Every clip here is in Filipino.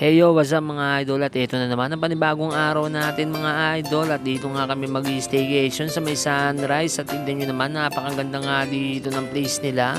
Heyo, what's up mga idol, at ito na naman ang panibagong araw natin mga idol, at dito nga kami mag-staycation sa may Sunrise, at tignan nyo naman napakaganda nga dito ng place nila.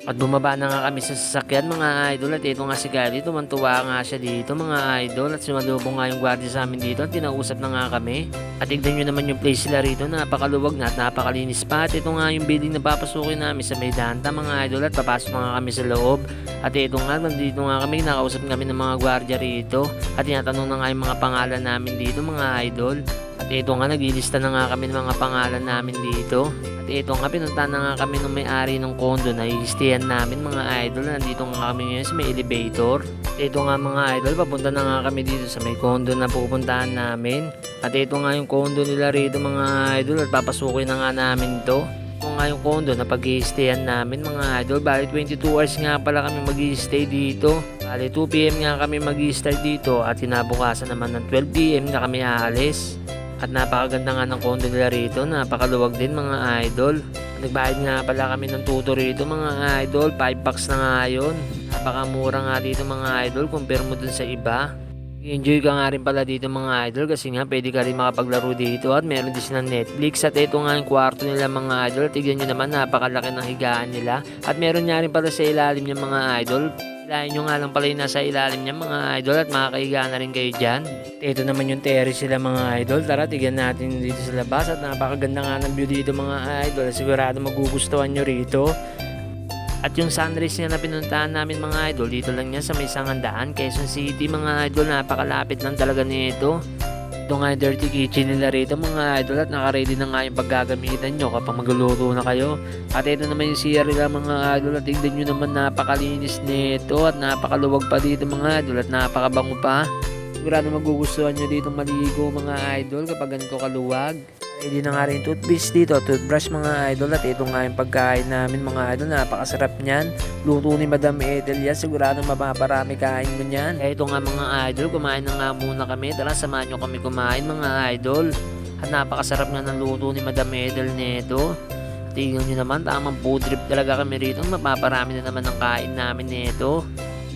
At bumaba na nga kami sa sasakyan mga idol, at ito nga si Kylie, tumantuwa nga siya dito mga idol, at sumalubong nga yung gwardiya sa amin dito at tinausap na nga kami. At tignan nyo naman yung place nila rito, napakaluwag na at napakalinis pa. At ito nga yung building na papasukin namin sa may danta mga idol, at papasok nga kami sa loob. At ito nga, nandito nga kami, nakausap kami ng mga gwardiya rito, at tinatanong na nga yung mga pangalan namin dito mga idol. At ito nga, naglilista na nga kami ng mga pangalan namin dito. At ito nga, pinunta na nga kami ng may-ari ng condo na i-stayan namin mga idol. Nandito nga kami ngayon sa may elevator. At ito nga mga idol, papunta na nga kami dito sa may condo na pupuntahan namin. At ito nga yung condo nila rito mga idol, at papasukin na nga namin to. Ito nga yung condo na pag-i-stayan namin mga idol. Bali 22 hours nga pala kami mag-i-stay dito. Bali 2 PM nga kami mag-i-start dito, at kinabukasan naman ng 12 PM na kami aalis. At napakaganda nga ng condo nila rito, napakaluwag din mga idol. Nagbayad nga pala kami ng tuto rito mga idol, 5 bucks na nga yun. Napakamura nga dito mga idol compare mo dun sa iba. Enjoy ka nga rin pala dito mga idol, kasi nga pwede ka rin makapaglaro dito, at meron din silang Netflix. At ito nga yung kwarto nila mga idol, tignan nyo naman napakalaki ng higaan nila. At meron nga rin pala sa ilalim yung mga idol. Hilahin nyo nga lang pala yung nasa ilalim niya mga idol, at makakahiga na rin kayo dyan. Ito naman yung terrace sila mga idol, tara tignan natin dito sa labas. At napakaganda nga ng view dito mga idol, sigurado magugustuhan nyo rito. At yung Sunrise nga na pinuntahan namin mga idol, dito lang yan sa may Sangandaan, Quezon City mga idol, napakalapit lang talaga nito. Ito nga yung dirty kitchen nila rito mga idol, at naka-ready na nga yung paggagamitan nyo kapag magluluto na kayo. At ito naman yung CR nila mga idol, at tignan nyo naman napakalinis nito, at napakaluwag pa dito mga idol, at napakabango pa. Sigurado magugustuhan nyo dito maligo mga idol kapag ganito kaluwag. Ready na nga rin toothpaste dito, toothbrush mga idol, at ito nga yung pagkain namin mga idol, napakasarap niyan. Luto ni Madam Ethel yan, sigurado mapaparami kain mo niyan. Ito nga mga idol, kumain na nga muna kami, tara samahan nyo kami kumain mga idol. At napakasarap nga ng luto ni Madam Ethel nito. Tingnan nyo naman, tamang food trip talaga kami rito, mapaparami na naman ng kain namin nito.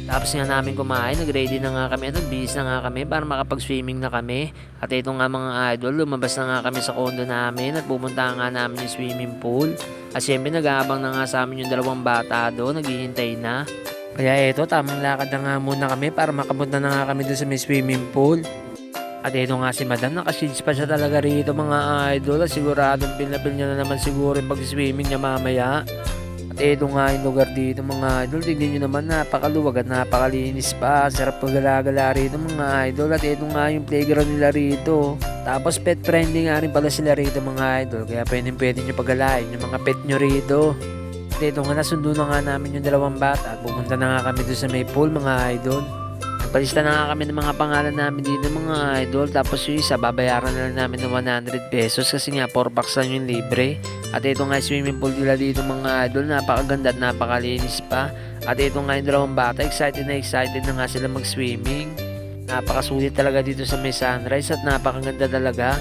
Tapos nga namin kumain, nag-ready na nga kami at nagbihis na nga kami para makapag-swimming na kami. At ito nga mga idol, lumabas na nga kami sa condo namin at pumunta nga namin yung swimming pool. At syempre nag-aabang na nga sa amin yung dalawang bata doon, naghihintay na. Kaya ito, tamang lakad na nga muna kami para makapunta na nga kami doon sa may swimming pool. At ito nga si Madam, nakashades pa siya talaga rito mga idol, at siguradong pil niya na naman siguro yung pag-swimming niya mamaya. At ito nga yung lugar dito mga idol, tignan nyo naman napakaluwag at napakalinis pa, sarap paggala-gala rito mga idol. At ito nga yung playground nila rito, tapos pet friendly nga rin pala sila rito mga idol, kaya pwede nyo paggalain yung mga pet nyo rito. At ito nga, nasundo na nga namin yung dalawang bata at pumunta na nga kami doon sa may pool mga idol. Nagpalista na nga kami ng mga pangalan namin dito mga idol, tapos yung isa babayaran na lang namin ng 100 pesos kasi nga 4 bucks lang yung libre. At ito nga swimming pool nila dito mga idol, napakaganda at napakalinis pa. At ito nga yung dalawang bata, excited na nga sila mag-swimming. Napakasulit talaga dito sa may Sunrise at napakaganda talaga.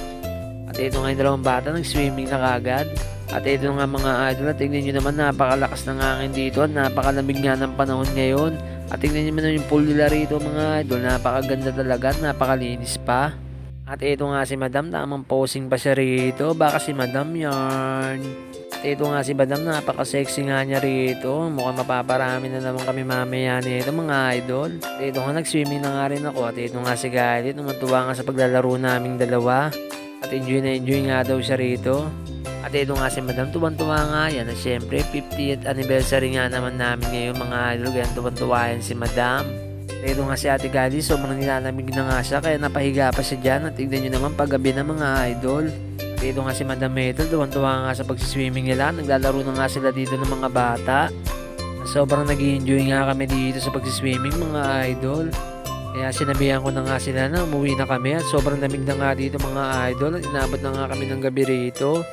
At ito nga yung dalawang bata, nag-swimming na kagad. At ito nga mga idol, at tignan nyo naman napakalakas ng hangin dito at napakalamig nga ng panahon ngayon. At tignan nyo naman yung pool nila rito mga idol, napakaganda talaga at napakalinis pa. At ito nga si Madam, tamang posing pa siya rito, baka si Madam yarn. At ito nga si Madam, napaka-sexy nga niya rito, mukhang mapaparami na naman kami mamaya nito mga idol. At ito nga, nag-swimming na nga rin ako. At ito nga si Kylie, tumantuwa nga sa paglalaro naming dalawa. At enjoy na enjoy nga daw siya rito. At ito nga si Madam, tuwan-tuwa nga yan. At syempre 50th anniversary nga naman namin ngayon mga idol, kaya tuwan-tuwa yan si Madam. At ito nga si Ate Gali, sobrang nilalamig na nga siya, kaya napahiga pa siya dyan. At tignan nyo naman paggabi na mga idol. At ito nga si Madam Ethel, tuwan-tuwa nga sa pagsiswimming nila. Naglalaro na nga sila dito ng mga bata. Sobrang nag-i-enjoy nga kami dito sa pagsiswimming mga idol. Kaya sinabihan ko na nga sila na umuwi na kami, at sobrang lamig na nga dito mga idol, at inabot na nga kami ng gabi rito.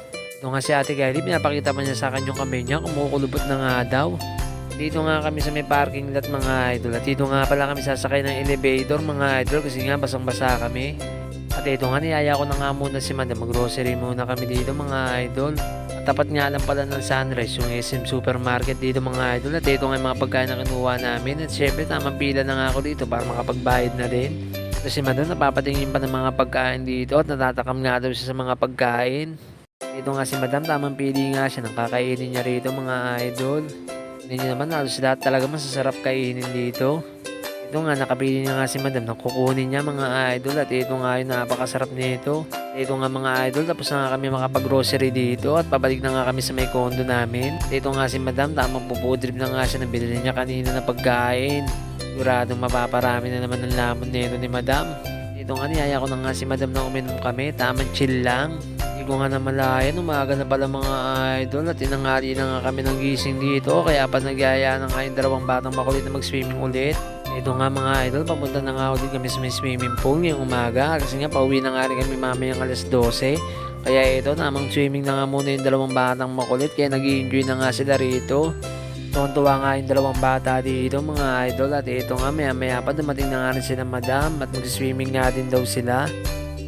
Ito nga si Ate Kylie, pinapakita pa niya sa akin yung kamay niya, kumukulubot na nga daw. Dito nga kami sa may parking lot mga idol, at dito nga pala kami sasakay ng elevator mga idol kasi nga basang-basa kami. At ito nga, niyaya ko na nga muna si Madam, mag-grocery muna kami dito mga idol. Tapat nga lang pala ng Sunrise yung SM Supermarket dito mga idol, at ito nga yung mga pagkain na kinuha namin, at syempre tamang pila na nga ako dito para makapagbayad na din. Kasi madam napapatingin pa ng mga pagkain dito at natatakam nga daw siya sa mga pagkain. Dito nga si madam tamang pili nga siya ng kakainin niya rito mga idol. Hindi niyo naman halos lahat talaga masasarap kainin dito. Ito nga nakapili niya nga si madam ng kukunin niya mga idol, at ito nga yung napakasarap nito. Ito nga mga idol, tapos na nga kami makapag-grocery dito at pabalik na nga kami sa may condo namin. Ito nga si madam, tamang pupudrip na nga siya na binili niya kanina na pagkain. Siguradong mapaparami na naman ng lamon nito ni madam. Ito nga niyaya ko na nga si madam na uminom kami, tamang chill lang. Hindi ko nga namalayan, umaga na pala mga idol, at tinanghali na nga kami ng gising dito. Kaya pa nagyaya na nga yung dalawang batang makulit na mag-swimming ulit. Ito nga mga idol, papunta na nga ulit kami sa may swimming pool ngayong umaga. Kasi nga pauwi na nga rin kami mamayang alas 12. Kaya ito, namang swimming na nga muna yung dalawang batang makulit. Kaya nag-i-enjoy na nga sila rito. Tuwan-tuwa nga yung dalawang bata dito mga idol. At ito nga maya pa dumating na nga rin sila madam, at mag-swimming nga din daw sila.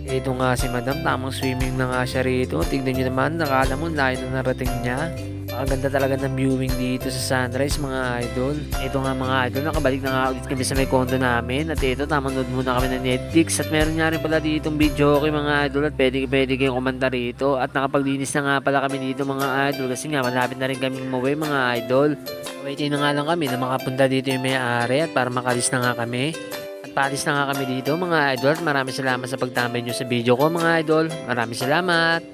Ito nga si madam, tamang swimming na nga siya rito. Tignan nyo naman, nakala mo layo na narating niya. Ang ganda talaga ng viewing dito sa Sunrise mga idol. Ito nga mga idol, nakabalik na nga ulit kami sa may condo namin. At ito, tamang nood muna kami ng Netflix. At meron nga rin pala ditong video okay mga idol, at pwede kayong kumanta rito. At nakapaglinis na nga pala kami dito mga idol, kasi nga malapit na rin kaming umuwi mga idol. Waiting na nga lang kami na makapunta dito yung may-ari, at para makalis na nga kami. At paalis na nga kami dito mga idol. Maraming salamat sa pagtambay nyo sa video ko mga idol. Maraming salamat.